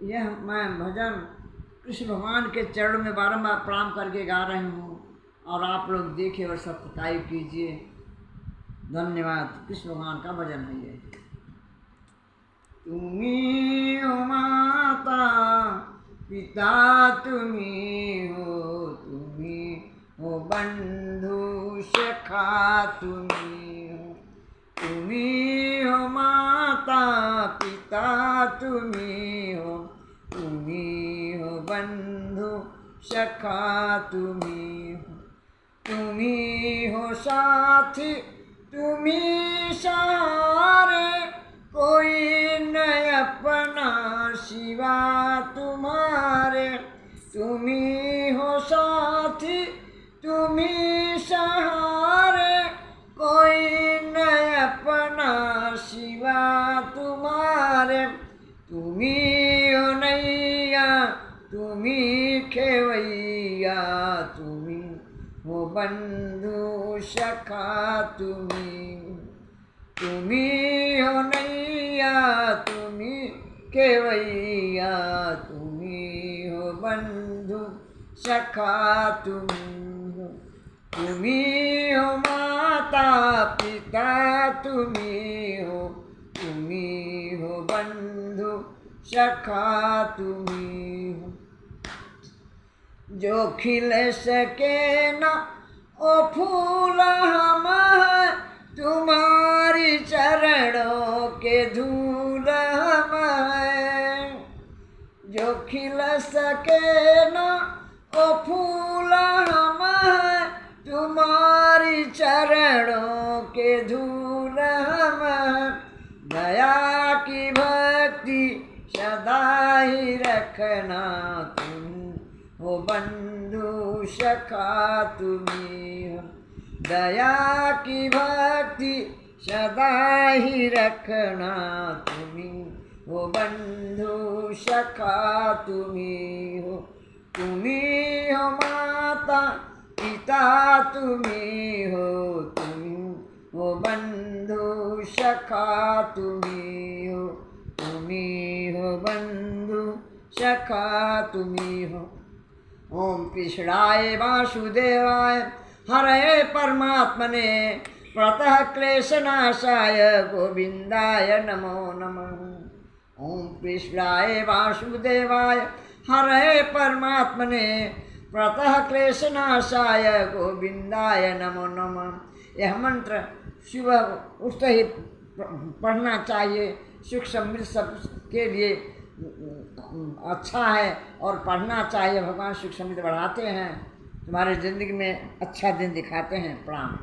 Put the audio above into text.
यह मैं भजन कृष्ण भगवान के चरणों में बारंबार प्रणाम करके गा रही हूँ और आप लोग देखें और सब्सक्राइब कीजिए। धन्यवाद। कृष्ण भगवान का भजन है ये। तुम्ही हो माता पिता, तुम्ही हो बंधु सखा, तुम्ही हो माता पिता, तुम्ही हो बंधु सखा, तुम्ही हो साथी, तुम्ही सहारे, कोई न अपना सिवा तुम्हारे। तुम्ही हो साथी, तुम्ही सहारे, कोई न अपना सिवा तुम्हारे। तुम्ही हो नैया, तुम्ही खेवैया, तुम्ही हो बंधु सखा, तुम्ही हो नैया, तुम्ही खेवैया, तुम्ही हो बंधु सखा, तुम्ही हो माता पिता, तुम्ही हो बंधु सखा, तुम्ही हो। जो खिल सके न ओ फूल हम हैं, तुम्हारी चरणों के धूल हम हैं। जो खिल सके न ओ फूल हम हैं, तुम्हारी चरणों के धूल हम हैं। दया की भक्ति सदा ही रखना, तुम हो बंधु सखा, तुम्ही हो। दया की भक्ति सदा ही रखना, तुम्ही हो बंधु सखा, तुम्ही हो। तुम्ही हो माता पिता, तुम्ही हो बंधु सखा, तुम्ही हो बंधु सखा, तुम्ही हो। ओम कृष्णाय वासुदेवाय हरे परमात्मने प्रतः क्लेशनाशाय गोविंदाय नमो नमः। ओम कृष्णाय वासुदेवाय हरे परमात्मने प्रतः क्लेशनाशाय गोविंदाय नमो नमः। यह मंत्र सुबह उठते ही पढ़ना चाहिए। सुख समृद्धि सबके लिए अच्छा है और पढ़ना चाहिए। भगवान सुख समृद्धि बढ़ाते हैं, तुम्हारे ज़िंदगी में अच्छा दिन दिखाते हैं। प्रणाम।